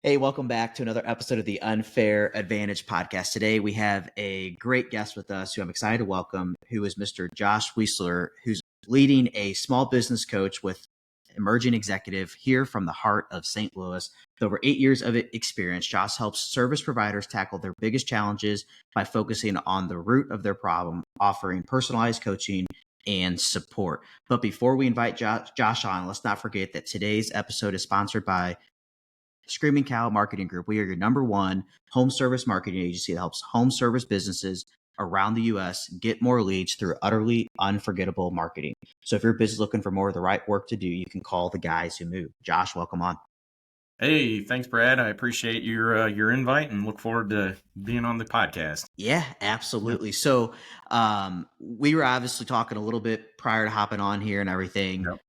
Hey, welcome back to another episode of the Unfair Advantage podcast. Today we have a great guest with us who I'm excited to welcome, who is Mr. Josh Wiesler, who's leading a small business coach with emerging executive here from the heart of St. Louis. With over 8 years of experience, Josh helps service providers tackle their biggest challenges by focusing on the root of their problem, offering personalized coaching and support. But before we invite Josh on, let's not forget that today's episode is sponsored by Screaming Cow Marketing Group. We are your number one home service marketing agency that helps home service businesses around the U.S. get more leads through utterly unforgettable marketing. So if your business is looking for more of the right work to do, you can call the guys who move. Josh, welcome on. Hey, thanks, Brad. I appreciate your invite and look forward to being on the podcast. Yeah, absolutely. So we were obviously talking a little bit prior to hopping on here and everything. Yep.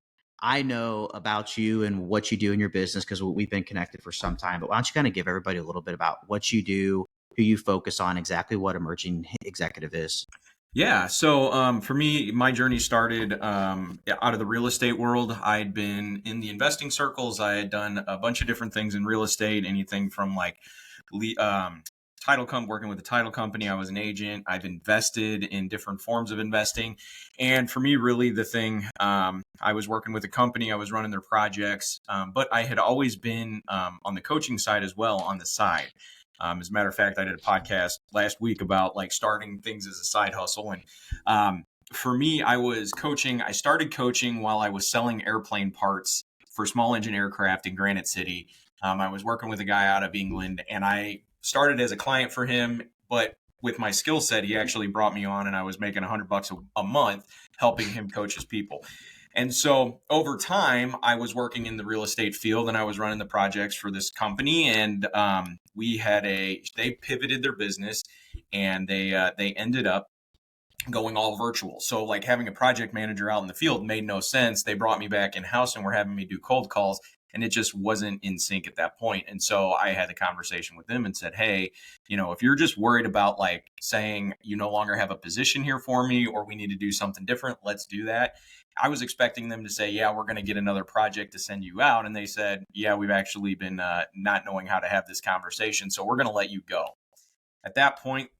I know about you and what you do in your business because we've been connected for some time, but why don't you kind of give everybody a little bit about what you do, who you focus on, exactly what emerging executive is? Yeah. So for me, my journey started out of the real estate world. I'd been in the investing circles. I had done a bunch of different things in real estate, anything from like working with a title company. I was an agent. I've invested in different forms of investing. And for me, really the thing, I was working with a company, I was running their projects, but I had always been on the coaching side as well on the side. As a matter of fact, I did a podcast last week about like starting things as a side hustle. And for me, I started coaching while I was selling airplane parts for small engine aircraft in Granite City. I was working with a guy out of England, and I started as a client for him, but with my skill set, he actually brought me on, and I was making $100 a month helping him coach his people. And so over time, I was working in the real estate field and I was running the projects for this company. And they pivoted their business and they ended up going all virtual. So like having a project manager out in the field made no sense. They brought me back in house and were having me do cold calls. And it just wasn't in sync at that point. And so I had a conversation with them and said, hey, if you're just worried about like saying you no longer have a position here for me or we need to do something different, let's do that. I was expecting them to say, yeah, we're going to get another project to send you out. And they said, yeah, we've actually been not knowing how to have this conversation. So we're going to let you go. At that point,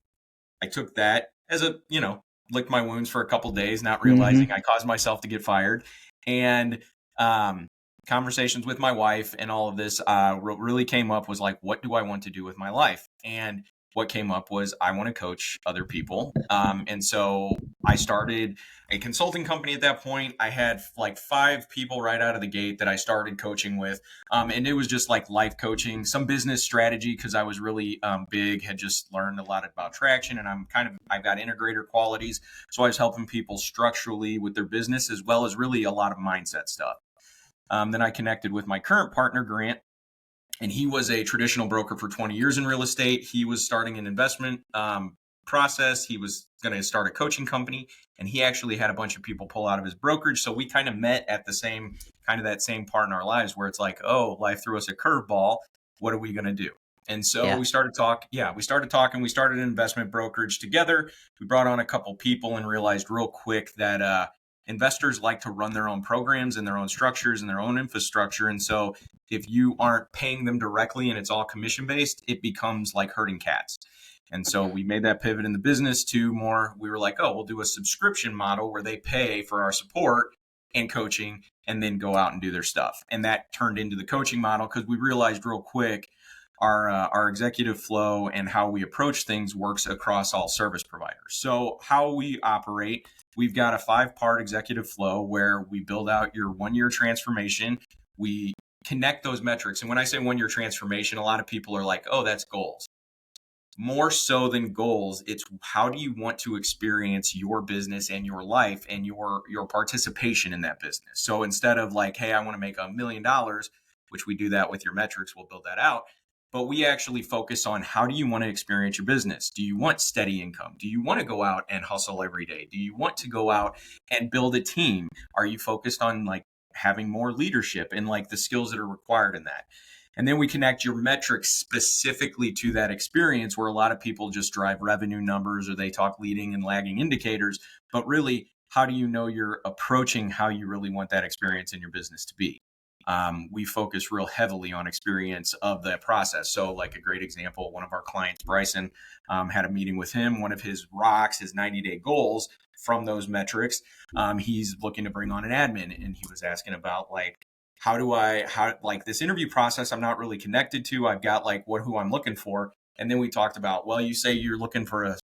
I took that as licked my wounds for a couple of days, not realizing I caused myself to get fired. And conversations with my wife and all of this really came up was like, what do I want to do with my life? And what came up was I want to coach other people. And so I started a consulting company at that point. I had like 5 people right out of the gate that I started coaching with. And it was just like life coaching, some business strategy, because I was really big, had just learned a lot about traction, and I've got integrator qualities. So I was helping people structurally with their business as well as really a lot of mindset stuff. Then I connected with my current partner, Grant, and he was a traditional broker for 20 years in real estate. He was starting an investment process. He was going to start a coaching company, and he actually had a bunch of people pull out of his brokerage. So we kind of met at the same that same part in our lives where it's like, oh, life threw us a curveball. What are we going to do? And so we started talking. We started an investment brokerage together. We brought on a couple people and realized real quick that investors like to run their own programs and their own structures and their own infrastructure. And so if you aren't paying them directly and it's all commission based, it becomes like herding cats. And so we made that pivot in the business to more, we were like, oh, we'll do a subscription model where they pay for our support and coaching and then go out and do their stuff. And that turned into the coaching model because we realized real quick our executive flow and how we approach things works across all service providers. So how we operate, we've got a 5-part executive flow where we build out your 1-year transformation. We connect those metrics. And when I say 1-year transformation, a lot of people are like, oh, that's goals. More so than goals, it's how do you want to experience your business and your life and your participation in that business. So instead of like, hey, I want to make $1 million, which we do that with your metrics, we'll build that out. But we actually focus on how do you want to experience your business? Do you want steady income? Do you want to go out and hustle every day? Do you want to go out and build a team? Are you focused on like having more leadership and like the skills that are required in that? And then we connect your metrics specifically to that experience where a lot of people just drive revenue numbers or they talk leading and lagging indicators. But really, how do you know you're approaching how you really want that experience in your business to be? we focus real heavily on experience of the process. So like a great example, one of our clients, Bryson, had a meeting with him. One of his rocks, his 90-day goals from those metrics, he's looking to bring on an admin. And he was asking about like, how like this interview process, I'm not really connected to. I've got like who I'm looking for. And then we talked about, well, you say you're looking for a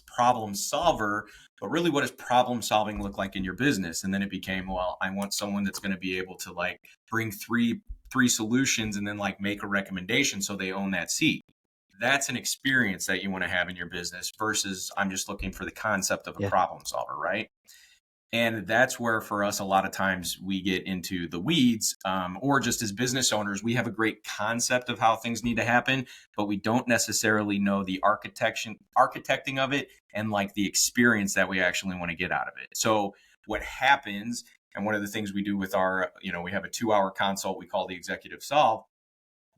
problem solver, but really what does problem solving look like in your business? And then it became, well, I want someone that's going to be able to like bring three solutions and then like make a recommendation so they own that seat. That's an experience that you want to have in your business versus I'm just looking for the concept of a problem solver, right? And that's where for us, a lot of times we get into the weeds, or just as business owners, we have a great concept of how things need to happen, but we don't necessarily know the architecting of it and like the experience that we actually want to get out of it. So what happens, and one of the things we do with our, we have a 2-hour consult we call the Executive Solve.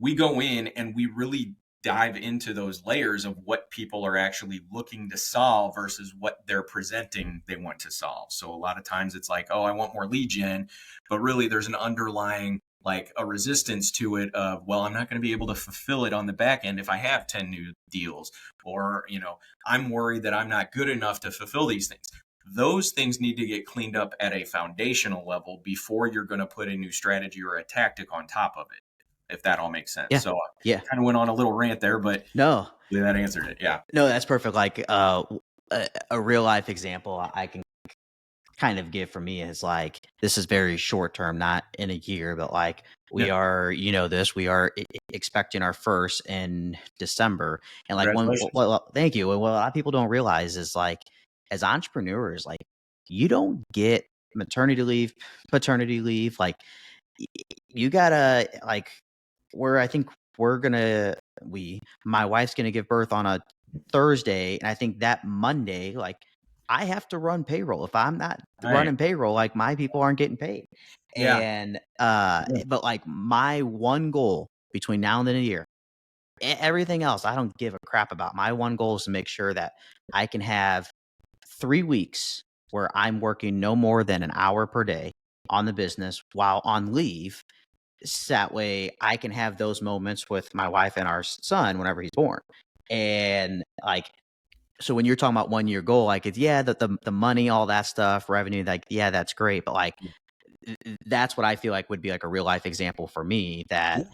We go in and we really dive into those layers of what people are actually looking to solve versus what they're presenting they want to solve. So a lot of times it's like, oh, I want more lead gen, but really there's an underlying like a resistance to it of, well, I'm not going to be able to fulfill it on the back end if I have 10 new deals, or, I'm worried that I'm not good enough to fulfill these things. Those things need to get cleaned up at a foundational level before you're going to put a new strategy or a tactic on top of it, if that all makes sense. So I kind of went on a little rant there, but no, that answered it. Yeah. No, that's perfect. Like a real life example I can kind of give for me is like, this is very short term, not in a year, but like we are, we are expecting our first in December. And like thank you. And what a lot of people don't realize is like, as entrepreneurs, like you don't get maternity leave, paternity leave. Like you gotta like, I think my wife's gonna give birth on a Thursday, and I think that Monday, like I have to run payroll. If I'm not running payroll, like my people aren't getting paid. Yeah. And but like my one goal between now and the end of the year, everything else I don't give a crap about. My one goal is to make sure that I can have 3 weeks where I'm working no more than an hour per day on the business while on leave. So that way I can have those moments with my wife and our son whenever he's born. And like, so when you're talking about 1 year goal, like it's, the money, all that stuff, revenue, like, that's great. But like, that's what I feel like would be like a real life example for me that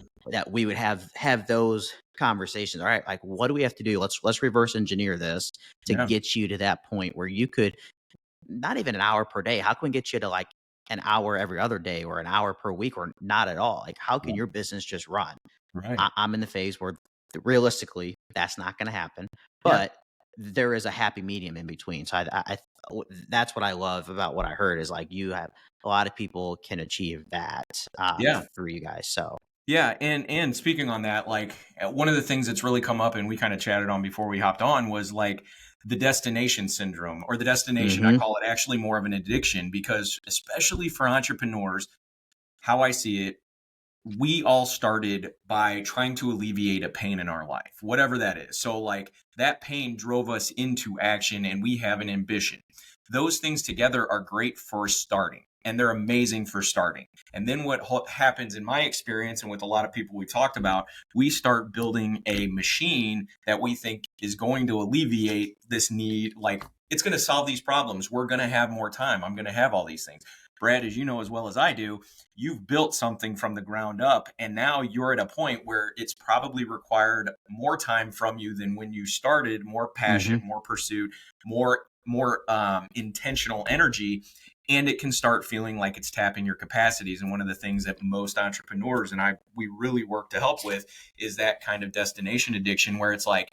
we would have those conversations. All right. Like, what do we have to do? Let's reverse engineer this to get you to that point where you could not even an hour per day. How can we get you to like an hour every other day or an hour per week or not at all? Like, how can your business just run? Right. I'm in the phase where realistically that's not going to happen, but there is a happy medium in between. So that's what I love about what I heard is like you have a lot of people can achieve that through you guys. So yeah. And speaking on that, like one of the things that's really come up and we kind of chatted on before we hopped on was like the destination syndrome or the destination. I call it actually more of an addiction because especially for entrepreneurs, how I see it, we all started by trying to alleviate a pain in our life, whatever that is. So like that pain drove us into action and we have an ambition. Those things together are great for starting and they're amazing for starting. And then what happens in my experience and with a lot of people we talked about, we start building a machine that we think is going to alleviate this need. Like it's going to solve these problems. We're going to have more time. I'm going to have all these things. Brad, as you know as well as I do, you've built something from the ground up, and now you're at a point where it's probably required more time from you than when you started, more passion, more pursuit, more intentional energy, and it can start feeling like it's tapping your capacities. And one of the things that most entrepreneurs and we really work to help with is that kind of destination addiction where it's like,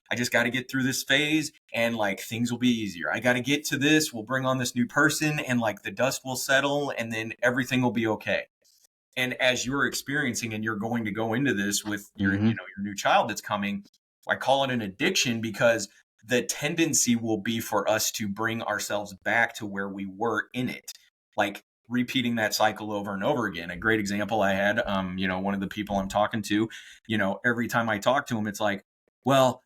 I just got to get through this phase and like things will be easier. I got to get to this. We'll bring on this new person and like the dust will settle and then everything will be okay. And as you're experiencing and you're going to go into this with your, your new child that's coming, I call it an addiction because the tendency will be for us to bring ourselves back to where we were in it. Like repeating that cycle over and over again. A great example I had, one of the people I'm talking to, every time I talk to him, it's like, well,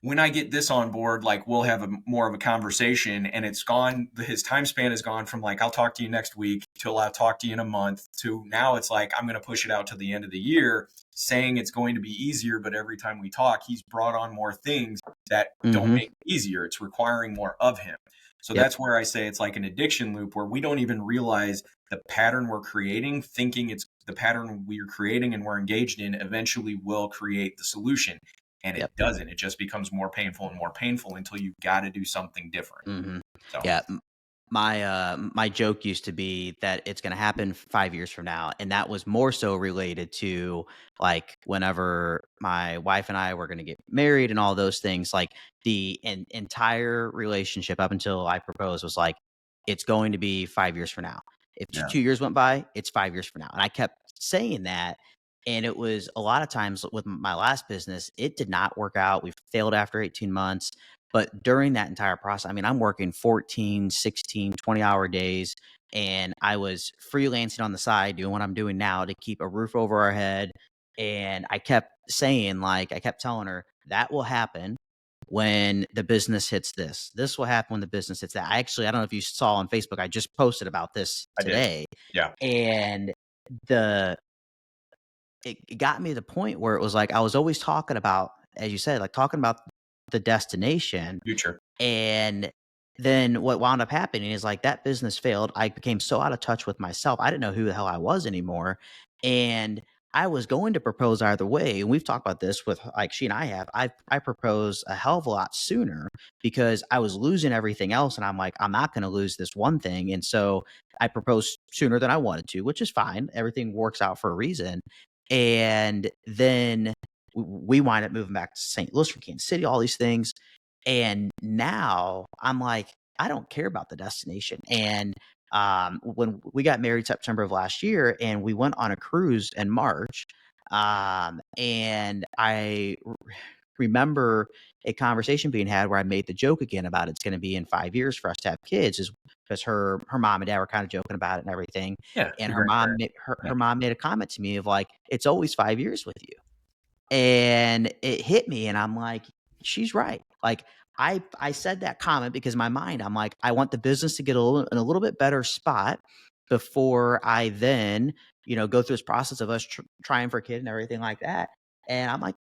when I get this on board, like we'll have more of a conversation, and it's gone. His time span has gone from like, I'll talk to you next week till I'll talk to you in a month to now it's like, I'm going to push it out to the end of the year saying it's going to be easier. But every time we talk, he's brought on more things that don't Mm-hmm. make it easier. It's requiring more of him. So Yep. that's where I say it's like an addiction loop where we don't even realize the pattern we're creating, thinking it's the pattern we're creating and we're engaged in eventually will create the solution. And it Yep. doesn't. It just becomes more painful and more painful until you've got to do something different. Mm-hmm. So, Yeah. My joke used to be that it's going to happen 5 years from now, and that was more so related to like whenever my wife and I were going to get married and all those things. Like the entire relationship up until I proposed was like, it's going to be 5 years from now. If yeah, 2 years went by, it's 5 years from now, and I kept saying that. And it was a lot of times with my last business, it did not work out. We failed after 18 months. But during that entire process, I mean, I'm working 14, 16, 20-hour days, and I was freelancing on the side doing what I'm doing now to keep a roof over our head. And I kept saying, like, I kept telling her that will happen when the business hits this. This will happen when the business hits that. I don't know if you saw on Facebook, I just posted about this I did. today. Yeah. And the it got me to the point where it was like I was always talking about, as you said, like talking about the destination, Future. and then what wound up happening is like that business failed. I became so out of touch with myself. I didn't know who the hell I was anymore. And I was going to propose either way. And we've talked about this with like she and I have. I proposed a hell of a lot sooner because I was losing everything else. And I'm like, I'm not going to lose this one thing. And so I proposed sooner than I wanted to, which is fine. Everything works out for a reason. And then we wind up moving back to St. Louis from Kansas City, all these things. And now I'm like, I don't care about the destination. And when we got married September of last year, and we went on a cruise in March, and remember a conversation being had where I made the joke again about it's going to be in 5 years for us to have kids, is because her mom and dad were kind of joking about it and everything. Yeah. And The her mom, grandparent. Yeah. her mom made a comment to me of like, it's always 5 years with you. And it hit me, and I'm like, she's right. Like I said that comment because in my mind, I'm like, I want the business to get in a little bit better spot before I then, go through this process of us trying for a kid and everything like that. And I'm like,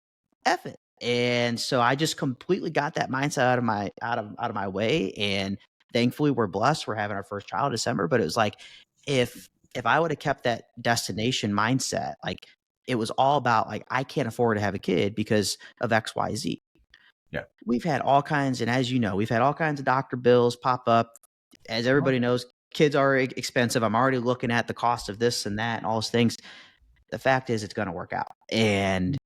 F it. And so I just completely got that mindset out of my way. And thankfully we're blessed. We're having our first child in December. But it was like, if I would have kept that destination mindset, like it was all about like, I can't afford to have a kid because of XYZ. Yeah. We've had all kinds, and as you know, we've had all kinds of doctor bills pop up. As Oh, everybody yeah. knows, kids are expensive. I'm already looking at the cost of this and that and all those things. The fact is, it's going to work out, and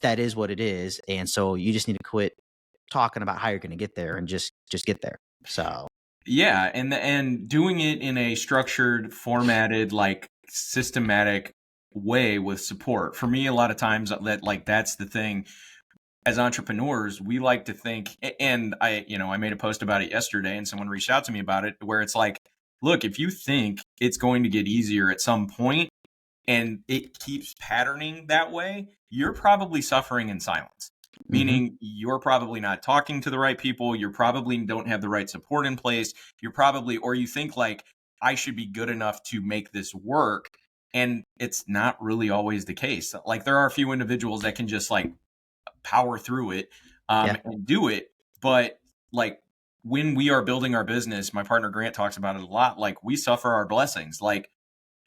that is what it is. And so you just need to quit talking about how you're going to get there and just get there. So Yeah. And doing it in a structured, formatted, like systematic way with support. For me, a lot of times that's the thing. As entrepreneurs, we like to think, and I made a post about it yesterday and someone reached out to me about it where it's like, look, if you think it's going to get easier at some point and it keeps patterning that way, you're probably suffering in silence. hmm Meaning you're probably not talking to the right people. You probably don't have the right support in place. Or you think like, I should be good enough to make this work. And it's not really always the case. Like there are a few individuals that can just like power through it yeah, and do it. But like when we are building our business, my partner Grant talks about it a lot. Like we suffer our blessings. Like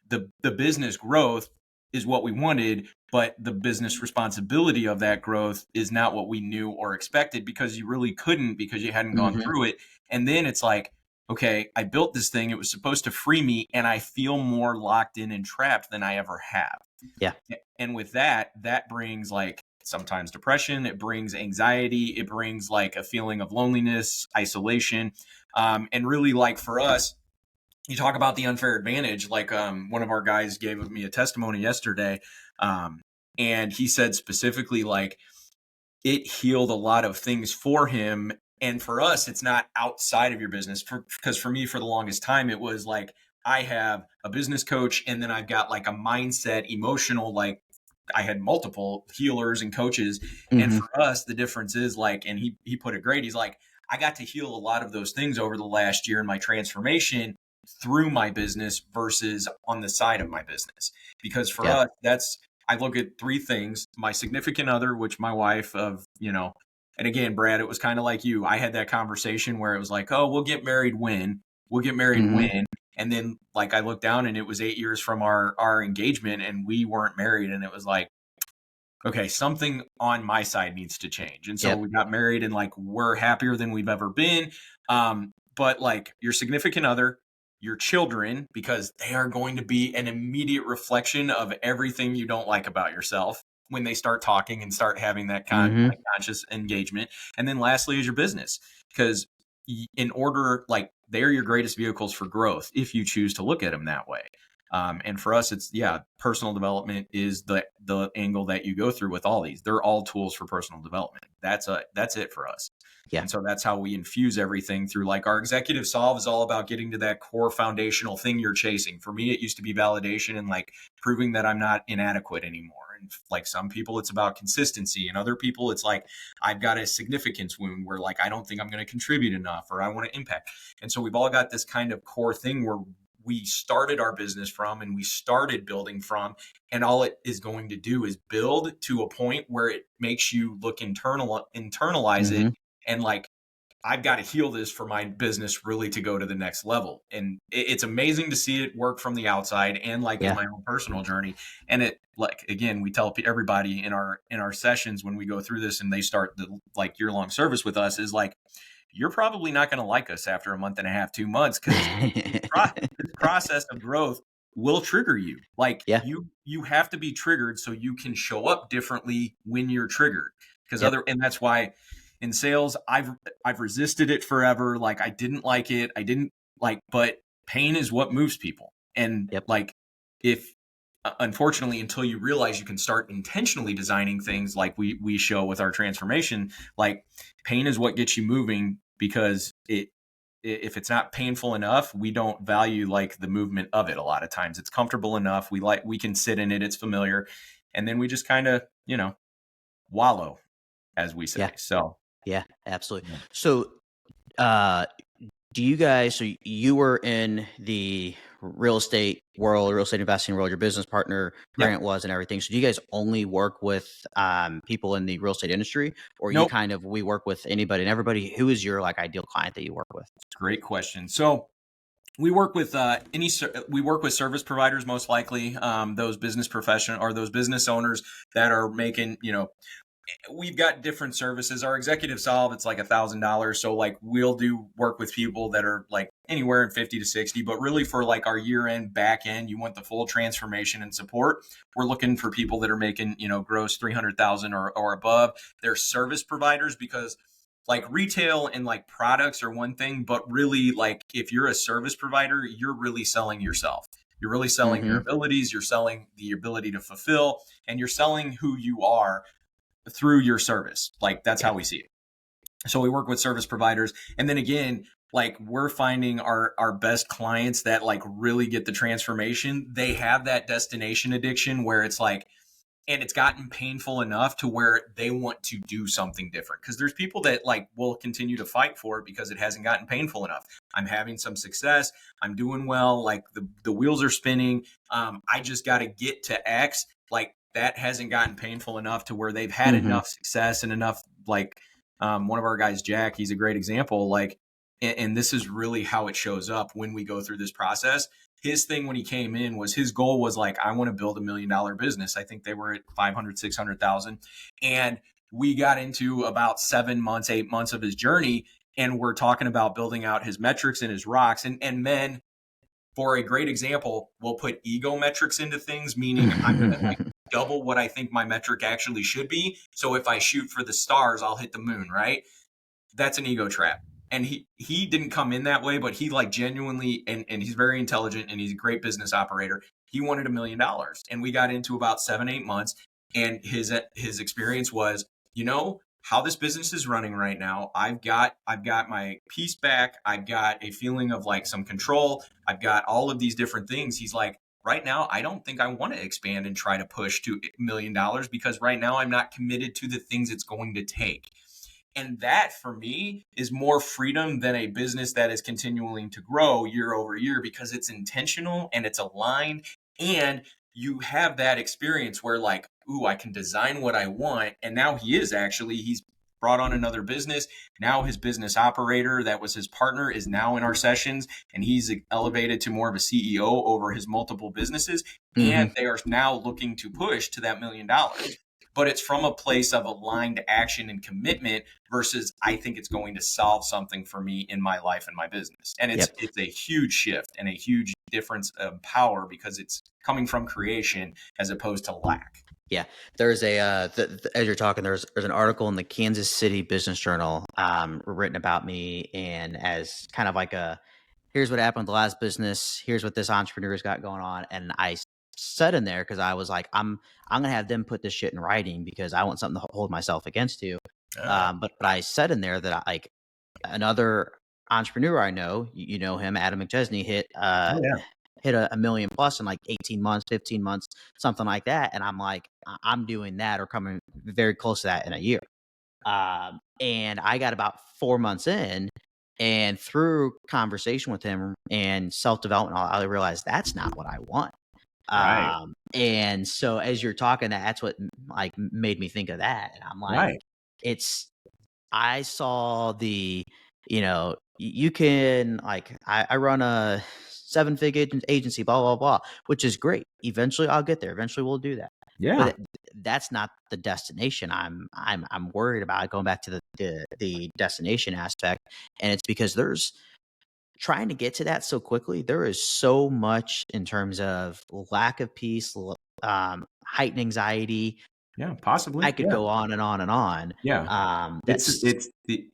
the business growth is what we wanted, but the business responsibility of that growth is not what we knew or expected because you really couldn't because you hadn't gone hmm through it. And then it's like, okay, I built this thing. It was supposed to free me, and I feel more locked in and trapped than I ever have. yeah, And with that brings like sometimes depression, it brings anxiety, it brings like a feeling of loneliness, isolation. And really, like for us, you talk about the unfair advantage. Like one of our guys gave me a testimony yesterday, um, and he said specifically like it healed a lot of things for him. And for us, it's not outside of your business. Because for me, for the longest time, it was like I have a business coach, and then I've got like a mindset, emotional like I had multiple healers and coaches. And Mm-hmm. for us, the difference is like, and he put it great. He's like, I got to heal a lot of those things over the last year in my transformation through my business versus on the side of my business. Because for Yeah. us, I look at three things: my significant other, which my wife of, and again, Brad, it was kind of like you. I had that conversation where it was like, oh, we'll get married when. We'll get married Mm-hmm. when. And then like I looked down and it was 8 years from our engagement and we weren't married. And it was like, okay, something on my side needs to change. And so Yep. we got married and like we're happier than we've ever been. But like your significant other, your children, because they are going to be an immediate reflection of everything you don't like about yourself when they start talking and start having that Mm-hmm. like conscious engagement. And then lastly is your business, because in order, like they're your greatest vehicles for growth if you choose to look at them that way. And for us, it's personal development is the angle that you go through with all these. They're all tools for personal development. That's it for us. Yeah. And so that's how we infuse everything through. Like our executive solve is all about getting to that core foundational thing you're chasing. For me, it used to be validation and like proving that I'm not inadequate anymore. And like some people, it's about consistency, and other people, it's like I've got a significance wound where like I don't think I'm going to contribute enough or I want to impact. And so we've all got this kind of core thing where we started our business from and we started building from, and all it is going to do is build to a point where it makes you look internalize Mm-hmm. it, and like I've got to heal this for my business really to go to the next level. And it's amazing to see it work from the outside and like in Yeah. my own personal journey. And it, like, again, we tell everybody in our sessions when we go through this and they start the like year-long service with us is like, you're probably not going to like us after a month and a half, 2 months, because this process of growth will trigger you. Like Yeah. you have to be triggered so you can show up differently when you're triggered. Because Yep. and that's why in sales I've resisted it forever. Like I didn't like it. I didn't like, but pain is what moves people. And Yep. like if unfortunately, until you realize you can start intentionally designing things like we show with our transformation, like pain is what gets you moving, because if it's not painful enough, we don't value like the movement of it. A lot of times it's comfortable enough. We can sit in it. It's familiar. And then we just kind of, wallow, as we say. Yeah. So Yeah. Absolutely. yeah. So, uh, do you guys, so you were in the real estate world, real estate investing world, your business partner, Yeah. Grant, was and everything. So do you guys only work with people in the real estate industry, or you Nope. kind of, we work with anybody and everybody? Who is your like ideal client that you work with? Great question. So we work with we work with service providers, most likely, those business professional or those business owners that are making, we've got different services. Our executive solve, it's like $1,000. So like we'll do work with people that are like anywhere in 50 to 60, but really for like our year end, back end, you want the full transformation and support. We're looking for people that are making, gross 300,000 or above. They're service providers, because like retail and like products are one thing, but really like if you're a service provider, you're really selling yourself. You're really selling your Mm-hmm. abilities. You're selling the ability to fulfill, and you're selling who you are through your service. Like that's Yeah. how we see it. So we work with service providers. And then again, like we're finding our best clients that like really get the transformation. They have that destination addiction where it's like, and it's gotten painful enough to where they want to do something different. Because there's people that like will continue to fight for it because it hasn't gotten painful enough. I'm having some success. I'm doing well. Like the wheels are spinning. I just got to get to X. Like that hasn't gotten painful enough to where they've had Mm-hmm. enough success and enough like one of our guys, Jack, he's a great example. Like, and this is really how it shows up when we go through this process. His thing when he came in was his goal was like, I want to build $1 million business. I think they were at 500, 600,000. And we got into about 7 months, 8 months of his journey. And we're talking about building out his metrics and his rocks. And then for a great example, we'll put ego metrics into things, meaning I'm going to like double what I think my metric actually should be. So if I shoot for the stars, I'll hit the moon, right? That's an ego trap. And he didn't come in that way, but he like genuinely, and he's very intelligent and he's a great business operator. He wanted $1 million. And we got into about 7, 8 months. And his experience was, how this business is running right now. I've got my peace back. I've got a feeling of like some control. I've got all of these different things. He's like, right now, I don't think I want to expand and try to push to $1 million because right now I'm not committed to the things it's going to take. And that for me is more freedom than a business that is continuing to grow year over year because it's intentional and it's aligned. And you have that experience where, like, ooh, I can design what I want. And now he's brought on another business. Now his business operator, that was his partner, is now in our sessions, and he's elevated to more of a CEO over his multiple businesses. And they are now looking to push to that $1 million. But it's from a place of aligned action and commitment versus I think it's going to solve something for me in my life and my business. And it's a huge shift and a huge difference of power because it's coming from creation as opposed to lack. Yeah, there's as you're talking, there's an article in the Kansas City Business Journal written about me, and as kind of like here's what happened with the last business, here's what this entrepreneur's got going on, and I said in there because I was like, I'm gonna have them put this shit in writing because I want something to hold myself against to. But I said in there that like another entrepreneur I know, you know him, Adam McChesney, hit $1 million plus in like 18 months, 15 months, something like that. And I'm like, I'm doing that or coming very close to that in a year. And I got about 4 months in, and through conversation with him and self-development, I realized that's not what I want. Right. And so as you're talking, that's what like made me think of that. And I'm like, I saw you can like, I run a 7-figure agency, blah, blah, blah, which is great. Eventually I'll get there. Eventually we'll do that. Yeah. But that's not the destination. I'm worried about going back to the destination aspect. And it's because there's trying to get to that so quickly. There is so much in terms of lack of peace, heightened anxiety. Yeah, possibly. I could go on and on and on. Yeah.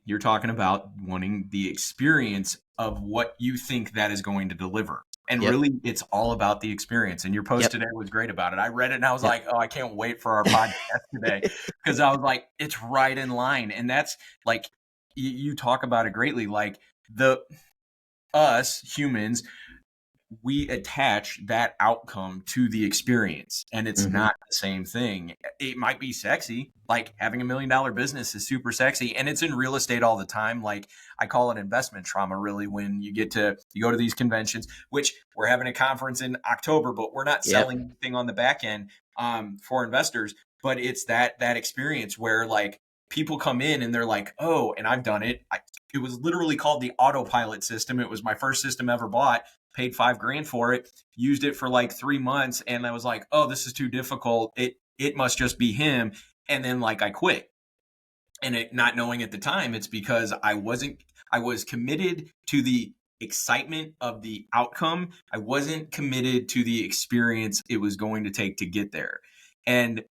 You're talking about wanting the experience of what you think that is going to deliver. And really, it's all about the experience. And your post today was great about it. I read it and I was like, oh, I can't wait for our podcast today because I was like, it's right in line. And that's like, you talk about it greatly. Like us humans, we attach that outcome to the experience, and it's not the same thing. It might be sexy, like having $1 million business is super sexy, and it's in real estate all the time. Like I call it investment trauma, really, when you go to these conventions, which we're having a conference in October, but we're not selling anything on the back end for investors. But it's that experience where like people come in and they're like, oh, and I've done it. It was literally called the autopilot system. It was my first system ever bought. Paid $5,000 for it, used it for like 3 months. And I was like, oh, this is too difficult. It must just be him. And then like I quit, and not knowing at the time, it's because I was committed to the excitement of the outcome. I wasn't committed to the experience it was going to take to get there. And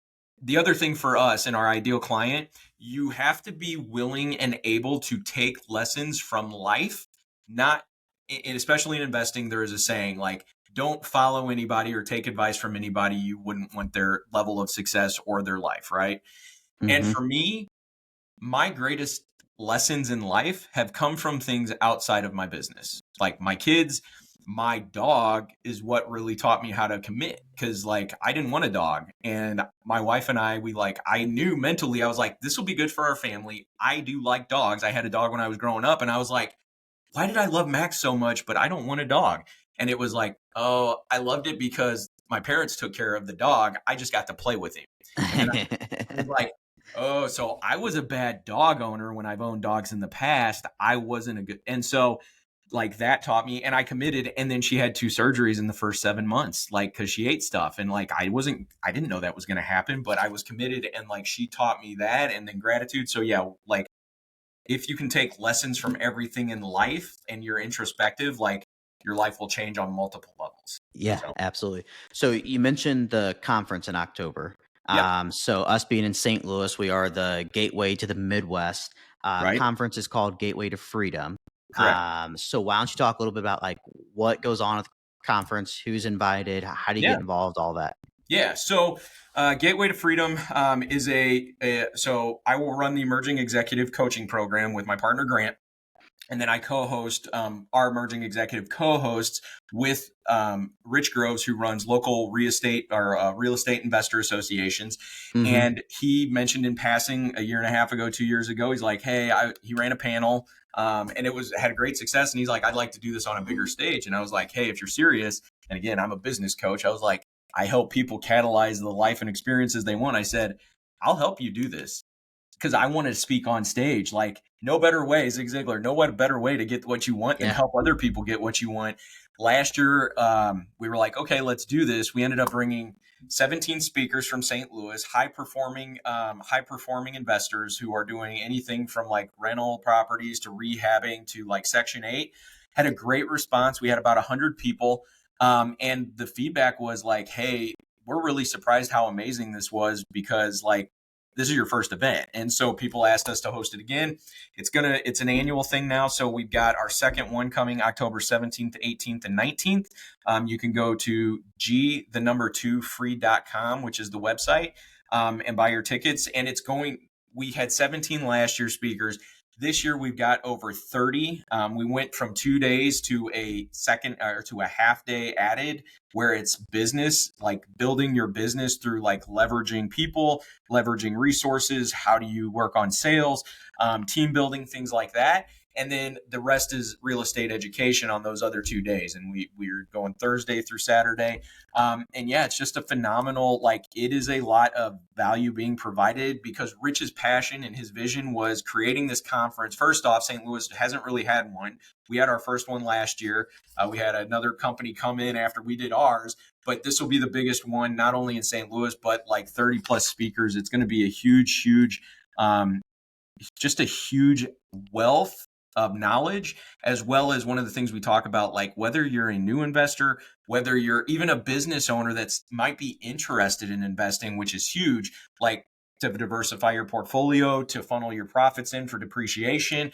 the other thing for us and our ideal client, you have to be willing and able to take lessons from life, and especially in investing, there is a saying like, don't follow anybody or take advice from anybody you wouldn't want their level of success or their life, right? And for me, my greatest lessons in life have come from things outside of my business. Like my kids, my dog is what really taught me how to commit, because like I didn't want a dog, and my wife and I knew mentally, I was like, this will be good for our family. I do like dogs. I had a dog when I was growing up, and I was like, why did I love Max so much, but I don't want a dog? And it was like, oh, I loved it because my parents took care of the dog. I just got to play with him. And then I was like, oh, so I was a bad dog owner when I've owned dogs in the past. I wasn't a good. And so like that taught me, and I committed. And then she had 2 surgeries in the first 7 months, like, cause she ate stuff. And like, I didn't know that was going to happen, but I was committed. And like, she taught me that, and then gratitude. So yeah, like, if you can take lessons from everything in life and you're introspective, like your life will change on multiple levels. Yeah, absolutely. So you mentioned the conference in October. So us being in St. Louis, we are the gateway to the Midwest. Conference is called Gateway to Freedom. Correct. So why don't you talk a little bit about like what goes on at the conference, who's invited, how do you get involved, all that? Yeah. So Gateway to Freedom is so I will run the Emerging Executive Coaching Program with my partner, Grant. And then I co-host our emerging executive co-hosts with Rich Groves, who runs local real estate or real estate investor associations. Mm-hmm. And he mentioned in passing a year and a half ago, 2 years ago, he's like, hey, he ran a panel and it had a great success. And he's like, I'd like to do this on a bigger stage. And I was like, hey, if you're serious, and again, I'm a business coach, I was like, I help people catalyze the life and experiences they want. I said, I'll help you do this because I want to speak on stage. Like, no better way, Zig Ziglar, no better way to get what you want than Yeah. help other people get what you want. Last year, we were like, okay, let's do this. We ended up bringing 17 speakers from St. Louis, high performing investors who are doing anything from like rental properties to rehabbing to like Section 8. Had a great response. We had about 100 people. And the feedback was like, hey, we're really surprised how amazing this was because like, this is your first event. And so people asked us to host it again. It's an annual thing now. So we've got our second one coming October 17th, 18th, and 19th. You can go to g2free.com, which is the website, and buy your tickets. And we had 17 last year speakers. This year we've got over 30. We went from 2 days to a half day added, where it's business, like building your business through like leveraging people, leveraging resources. How do you work on sales, team building, things like that. And then the rest is real estate education on those other 2 days. And we're going Thursday through Saturday. And yeah, it's just a phenomenal, like it is a lot of value being provided because Rich's passion and his vision was creating this conference. First off, St. Louis hasn't really had one. We had our first one last year. We had another company come in after we did ours, but this will be the biggest one, not only in St. Louis, but like 30 plus speakers. It's going to be a huge, just a huge wealth of knowledge, as well as one of the things we talk about, like whether you're a new investor, whether you're even a business owner that's might be interested in investing, which is huge, like to diversify your portfolio, to funnel your profits in for depreciation.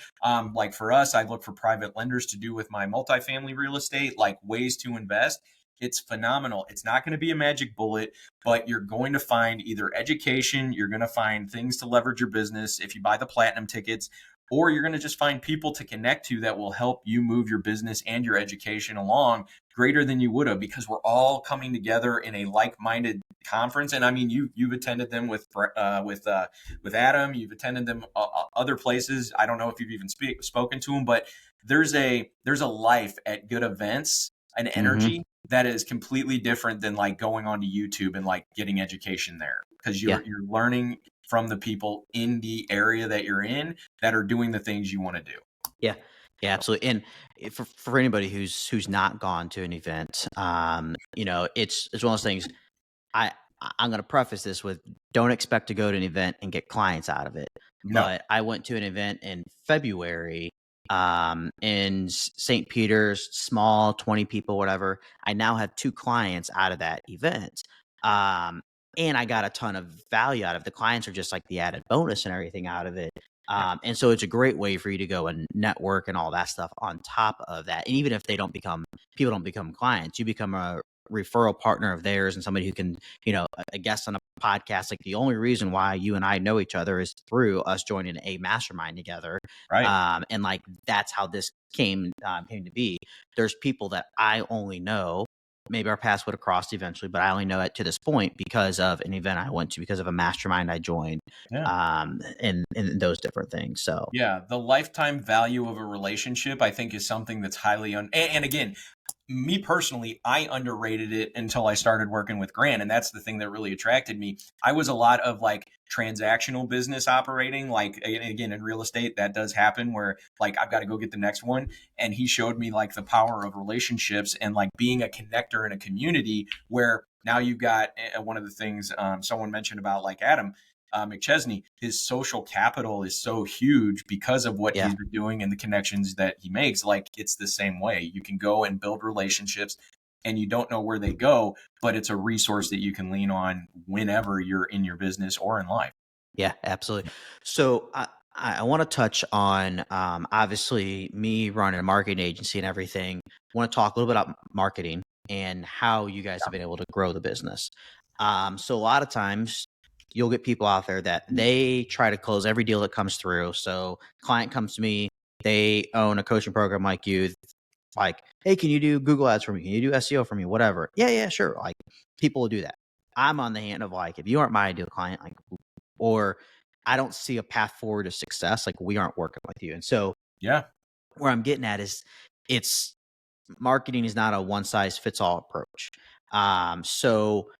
Like for us, I look for private lenders to do with my multifamily real estate, like ways to invest. It's phenomenal. It's not going to be a magic bullet, but you're going to find either education, you're going to find things to leverage your business if you buy the platinum tickets, or you're going to just find people to connect to that will help you move your business and your education along greater than you would have, because we're all coming together in a like-minded conference. And I mean, you've attended them with Adam, you've attended them other places. I don't know if you've even spoken to them, but there's a life at good events, an energy that is completely different than like going onto YouTube and like getting education there, because you're learning from the people in the area that you're in that are doing the things you want to do. Yeah, absolutely. And for anybody who's not gone to an event, it's one of those things. I'm going to preface this with, don't expect to go to an event and get clients out of it. No. But I went to an event in February in St. Peter's, small, 20 people, whatever. I now have 2 clients out of that event. And I got a ton of value out of it. The clients are just like the added bonus and everything out of it. And so it's a great way for you to go and network and all that stuff on top of that. And even if people don't become clients, you become a referral partner of theirs and somebody who can, a guest on a podcast. Like the only reason why you and I know each other is through us joining a mastermind together. Right. And like, that's how this came to be. There's people that I only know. Maybe our paths would have crossed eventually, but I only know it to this point because of an event I went to, because of a mastermind I joined, and those different things. So yeah, the lifetime value of a relationship, I think, is something that's highly and again, me personally, I underrated it until I started working with Grant. And that's the thing that really attracted me. I was a lot of like transactional business operating, like again, in real estate, that does happen where like, I've got to go get the next one. And he showed me like the power of relationships and like being a connector in a community where now you've got one of the things someone mentioned about like Adam McChesney, his social capital is so huge because of what he's been doing and the connections that he makes. Like it's the same way. You can go and build relationships and you don't know where they go, but it's a resource that you can lean on whenever you're in your business or in life. Yeah, absolutely. So I want to touch on, obviously me running a marketing agency and everything. I want to talk a little bit about marketing and how you guys have been able to grow the business. So a lot of times you'll get people out there that they try to close every deal that comes through. So client comes to me, they own a coaching program like you, like, hey, can you do Google ads for me? Can you do SEO for me? Whatever. Yeah, sure. Like, people will do that. I'm on the hand of like, if you aren't my ideal client, like, or I don't see a path forward to success, like, we aren't working with you. And so Yeah. where I'm getting at is, it's marketing is not a one size fits all approach. So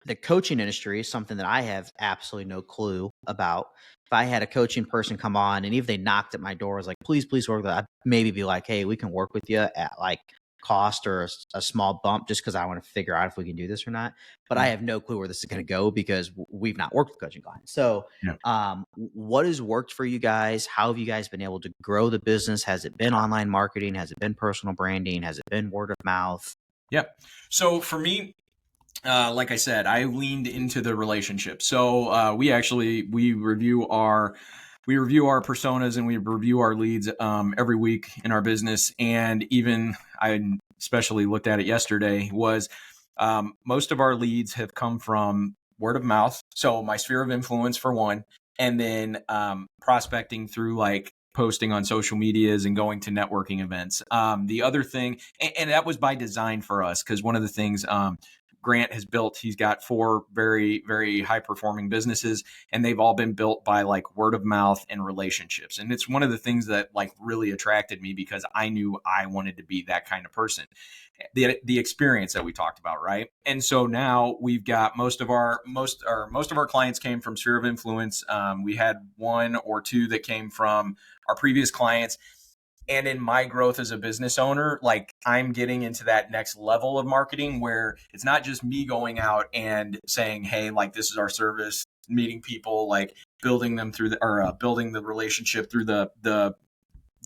the coaching industry is something that I have absolutely no clue about. If I had a coaching person come on and even if they knocked at my door, was like, please work with that, I'd maybe be like, hey, we can work with you at like cost or a small bump, just because I want to figure out if we can do this or not. But I have no clue where this is going to go because we've not worked with coaching clients. So Yeah. what has worked for you guys? How have you guys been able to grow the business? Has it been online marketing? Has it been personal branding? Has it been word of mouth? Yeah. So for me, like I said, I leaned into the relationship. So we review our personas and we review our leads every week in our business. And even I especially looked at it yesterday, was most of our leads have come from word of mouth. So my sphere of influence for one, and then prospecting through like posting on social medias and going to networking events. The other thing, and that was by design for us, because one of the things Grant has built, he's got 4 very, very high performing businesses, and they've all been built by like word of mouth and relationships. And it's one of the things that like really attracted me, because I knew I wanted to be that kind of person. The experience that we talked about, right? And so now we've got most of our clients came from sphere of influence. We had 1 or 2 that came from our previous clients. And in my growth as a business owner, like, I'm getting into that next level of marketing where it's not just me going out and saying, hey, like, this is our service, meeting people, like building them through building the relationship through the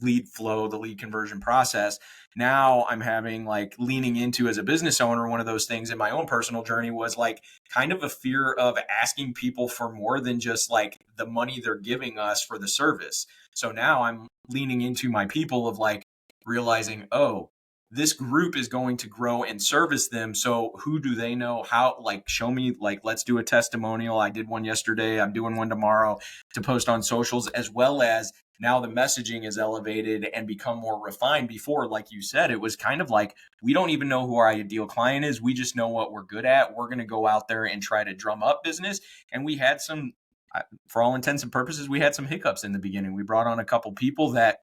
lead flow, the lead conversion process. Now I'm having like leaning into, as a business owner, one of those things in my own personal journey was like kind of a fear of asking people for more than just like the money they're giving us for the service. So now I'm leaning into my people of like realizing, oh, this group is going to grow and service them. So who do they know? How, like, show me, like, let's do a testimonial. I did one yesterday. I'm doing one tomorrow to post on socials, as well as now the messaging is elevated and become more refined. Before, like you said, it was kind of like, we don't even know who our ideal client is. We just know what we're good at. We're going to go out there and try to drum up business. And we had some, for all intents and purposes, we had some hiccups in the beginning. We brought on a couple people that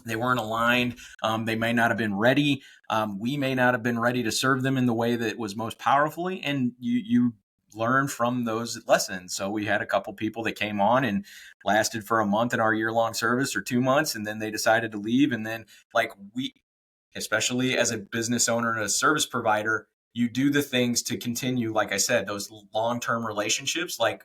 they weren't aligned. They may not have been ready. We may not have been ready to serve them in the way that was most powerfully. And you learn from those lessons. So we had a couple people that came on and lasted for a month in our year-long service, or 2 months, and then they decided to leave. And then, like, we, especially as a business owner and a service provider, you do the things to continue, like I said, those long-term relationships. Like,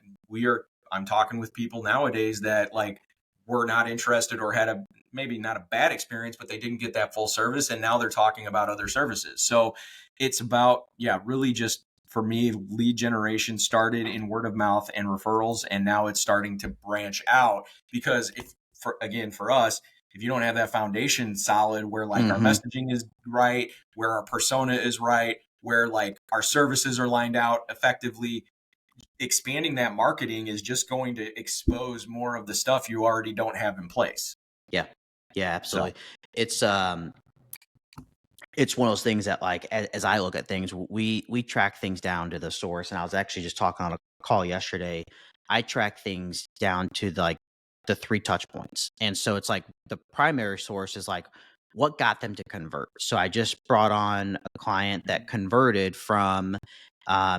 I'm talking with people nowadays that like were not interested or had a maybe not a bad experience, but they didn't get that full service. And now they're talking about other services. So it's about, really just, for me, lead generation started in word of mouth and referrals. And now it's starting to branch out, because for us, if you don't have that foundation solid, where like our messaging is right, where our persona is right, where like our services are lined out effectively, expanding that marketing is just going to expose more of the stuff you already don't have in place. Yeah, absolutely. So it's one of those things that, like, as I look at things, we track things down to the source. And I was actually just talking on a call yesterday. I track things down to the 3 touch points. And so it's like the primary source is like what got them to convert. So I just brought on a client that converted from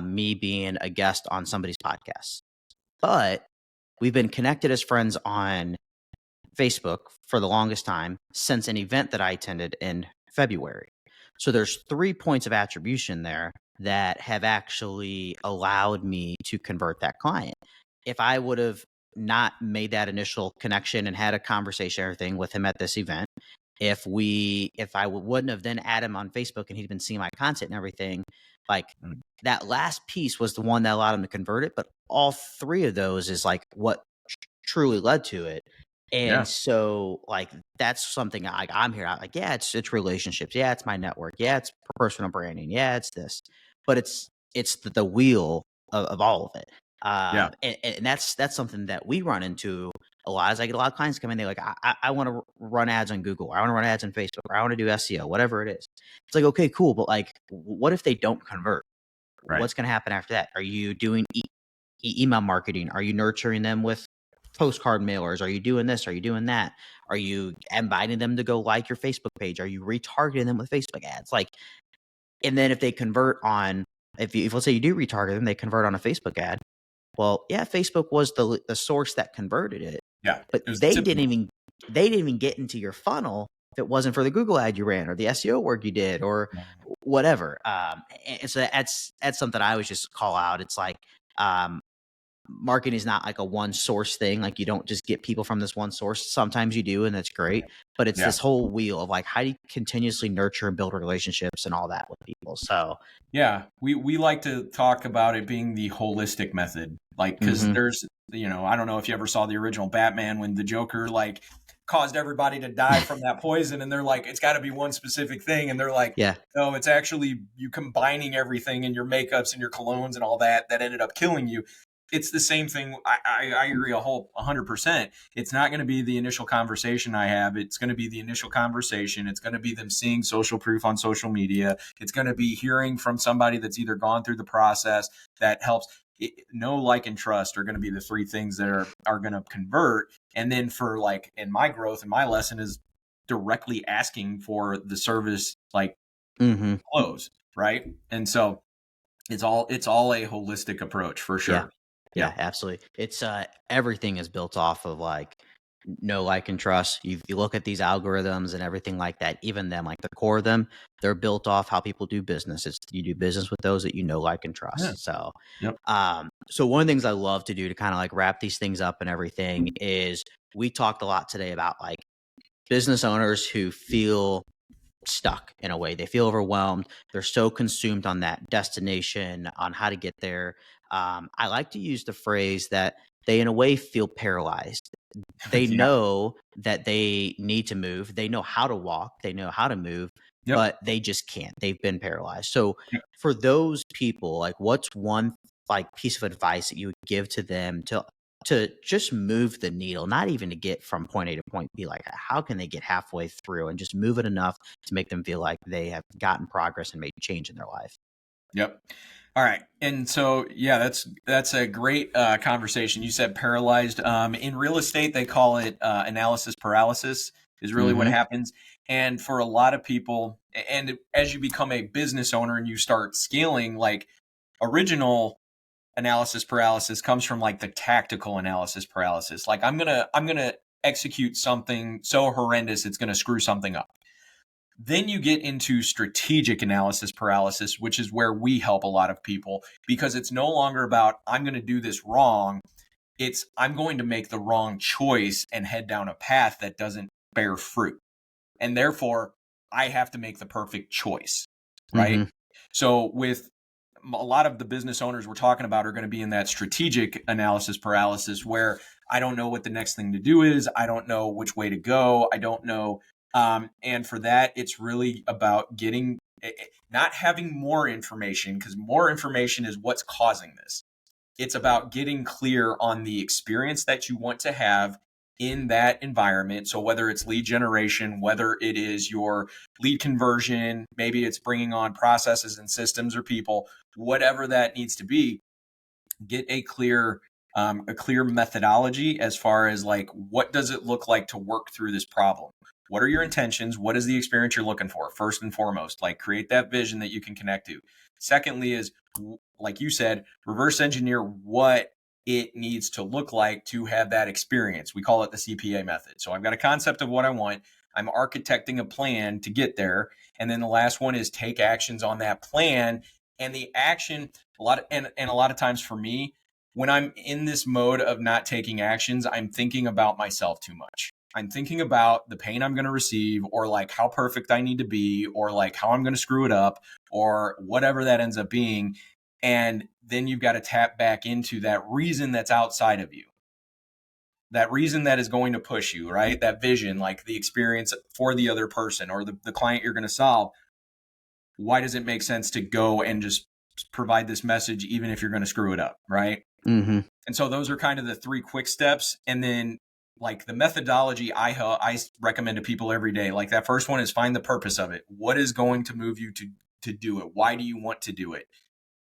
me being a guest on somebody's podcast. But we've been connected as friends on Facebook for the longest time, since an event that I attended in February. So there's 3 points of attribution there that have actually allowed me to convert that client. If I would have not made that initial connection and had a conversation, everything with him at this event, if I wouldn't have then added him on Facebook and he'd been seeing my content and everything, like, that last piece was the one that allowed him to convert it. But all 3 of those is like what truly led to it. And so, like, that's something like I'm here. I'm like, yeah, it's relationships. Yeah, it's my network. Yeah, it's personal branding. Yeah, it's this. But it's the wheel of all of it. And that's something that we run into a lot as I get a lot of clients come in, they're like, I want to run ads on Google, or I want to run ads on Facebook, or I want to do SEO, whatever it is. It's like, okay, cool. But like, what if they don't convert? Right. What's going to happen after that? Are you doing email marketing? Are you nurturing them with postcard mailers? Are you doing this? Are you doing that? Are you inviting them to go like your Facebook page? Are you retargeting them with Facebook ads? Like, and then if they convert on, if let's say you do retarget them, they convert on a Facebook ad. Well, yeah, Facebook was the source that converted it, Yeah. but It was they tipping. didn't even get into your funnel if it wasn't for the Google ad you ran or the SEO work you did or whatever. And so that's something I always just call out. It's like, marketing is not like a one source thing. Like you don't just get people from this one source. Sometimes you do, and that's great. But it's this whole wheel of like, how do you continuously nurture and build relationships and all that with people? So yeah, we like to talk about it being the holistic method, like, because there's, I don't know if you ever saw the original Batman when the Joker like caused everybody to die from that poison, and they're like, it's got to be one specific thing, and they're like, yeah, no, it's actually you combining everything in your makeups and your colognes and all that ended up killing you. It's the same thing. I agree 100%. It's not going to be the initial conversation I have. It's going to be the initial conversation. It's going to be them seeing social proof on social media. It's going to be hearing from somebody that's either gone through the process that helps. Know, like, and trust are going to be the three things that are going to convert. And then for like, in my growth and my lesson is directly asking for the service, like close. Right. And so it's all a holistic approach for sure. Yeah, absolutely. It's everything is built off of like know, like, and trust. You look at these algorithms and everything like that, even them, like the core of them, they're built off how people do business. It's you do business with those that you know, like, and Yeah. trust. So Yep. so one of the things I love to do to kind of like wrap these things up and everything is we talked a lot today about like business owners who feel stuck in a way. They feel overwhelmed. They're so consumed on that destination, on how to get there. I like to use the phrase that they, in a way, feel paralyzed. They Yeah. know that they need to move. They know how to walk. They know how to move, Yep. but they just can't. They've been paralyzed. So Yep. for those people, like, what's one like piece of advice that you would give to them to just move the needle, not even to get from point A to point B? Like, how can they get halfway through and just move it enough to make them feel like they have gotten progress and made change in their life? Yep. All right. And so, yeah, that's a great conversation. You said paralyzed. In real estate, they call it analysis paralysis is really what happens. And for a lot of people, and as you become a business owner and you start scaling, like, original analysis paralysis comes from like the tactical analysis paralysis. Like, I'm gonna execute something so horrendous it's gonna screw something up. Then you get into strategic analysis paralysis, which is where we help a lot of people, because it's no longer about I'm going to do this wrong. It's I'm going to make the wrong choice and head down a path that doesn't bear fruit. And therefore, I have to make the perfect choice. Right. So with a lot of the business owners we're talking about are going to be in that strategic analysis paralysis where I don't know what the next thing to do is. I don't know which way to go. I don't know. And for that, it's really about not having more information, because more information is what's causing this. It's about getting clear on the experience that you want to have in that environment. So whether it's lead generation, whether it is your lead conversion, maybe it's bringing on processes and systems or people, whatever that needs to be, get a clear methodology as far as like, what does it look like to work through this problem? What are your intentions? What is the experience you're looking for? First and foremost, like, create that vision that you can connect to. Secondly is, like you said, reverse engineer what it needs to look like to have that experience. We call it the CPA method. So I've got a concept of what I want. I'm architecting a plan to get there. And then the last one is take actions on that plan. And the action, a lot of times for me, when I'm in this mode of not taking actions, I'm thinking about myself too much. I'm thinking about the pain I'm going to receive, or like how perfect I need to be, or like how I'm going to screw it up, or whatever that ends up being. And then you've got to tap back into that reason that's outside of you, that reason that is going to push you, right? That vision, like the experience for the other person or the client you're going to solve. Why does it make sense to go and just provide this message, even if you're going to screw it up, right? And so those are kind of the three quick steps. And then like the methodology I recommend to people every day. Like that first one is find the purpose of it. What is going to move you to do it? Why do you want to do it?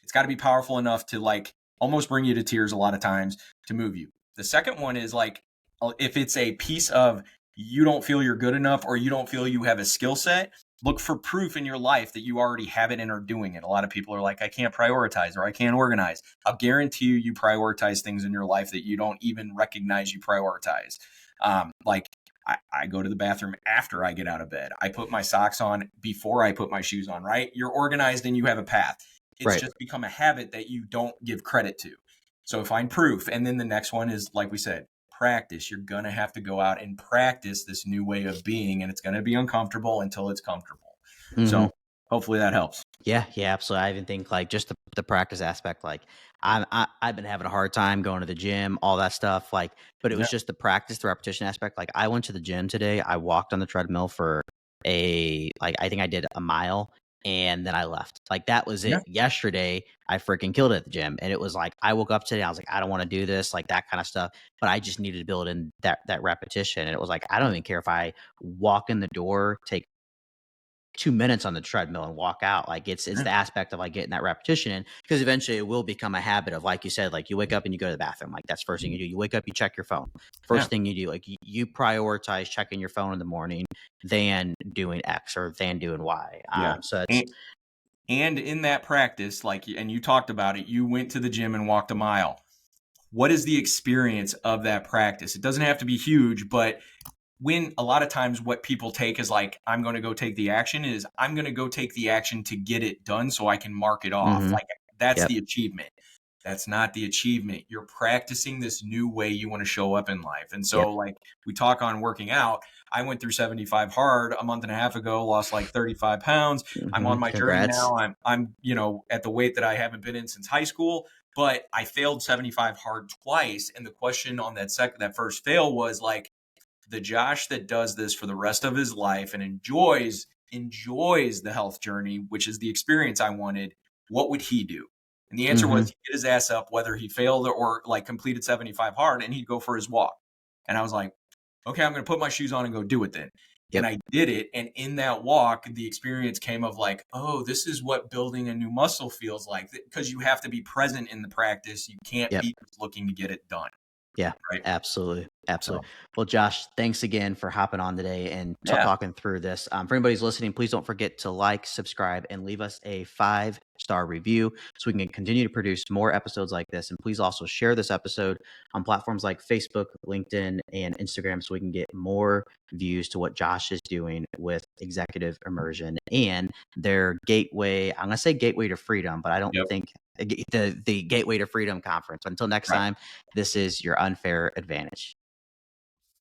It's got to be powerful enough to like almost bring you to tears a lot of times to move you. The second one is like if it's a piece of you don't feel you're good enough or you don't feel you have a skill set, look for proof in your life that you already have it and are doing it. A lot of people are like, I can't prioritize or I can't organize. I'll guarantee you prioritize things in your life that you don't even recognize you prioritize. Like I go to the bathroom after I get out of bed. I put my socks on before I put my shoes on, right? You're organized and you have a path. It's just become a habit that you don't give credit to. So find proof. And then the next one is, like we said, practice. You're going to have to go out and practice this new way of being, and it's going to be uncomfortable until it's comfortable. So hopefully that helps. Yeah, absolutely. I even think like just the practice aspect, like I've been having a hard time going to the gym, all that stuff. Like, but it was just the practice, the repetition aspect. Like I went to the gym today. I walked on the treadmill for I think I did a mile and then I left. Like that was it. Yesterday, I freaking killed it at the gym. And it was like, I woke up today, I was like, I don't want to do this, like that kind of stuff. But I just needed to build in that repetition. And it was like, I don't even care if I walk in the door, take 2 minutes on the treadmill and walk out. Like it's the aspect of like getting that repetition in, because eventually it will become a habit of, like you said, like you wake up and you go to the bathroom. Like that's first thing you do. You wake up, you check your phone. First thing you do, like you prioritize checking your phone in the morning than doing X or than doing Y. So it's, and in that practice, like, and you talked about it, you went to the gym and walked a mile. What is the experience of that practice? It doesn't have to be huge, but when a lot of times what people take is like, I'm going to go take the action, is I'm going to go take the action to get it done so I can mark it off. Like that's the achievement. That's not the achievement. You're practicing this new way you want to show up in life. And so like we talk on working out, I went through 75 hard a month and a half ago, lost like 35 pounds. I'm on my journey now. I'm, at the weight that I haven't been in since high school, but I failed 75 hard twice. And the question on that first fail was like, the Josh that does this for the rest of his life and enjoys the health journey, which is the experience I wanted, what would he do? And the answer was he'd get his ass up, whether he failed or like completed 75 hard, and he'd go for his walk. And I was like, okay, I'm going to put my shoes on and go do it then. And I did it. And in that walk, the experience came of like, oh, this is what building a new muscle feels like, because you have to be present in the practice. You can't be looking to get it done. Yeah, right? Absolutely. Well, Josh, thanks again for hopping on today and talking through this. For anybody who's listening, please don't forget to like, subscribe, and leave us a 5-star review so we can continue to produce more episodes like this. And please also share this episode on platforms like Facebook, LinkedIn, and Instagram so we can get more views to what Josh is doing with executive immersion and their gateway. I'm going to say gateway to freedom, but I don't think the Gateway to Freedom conference. Until next time, this is your Unfair Advantage.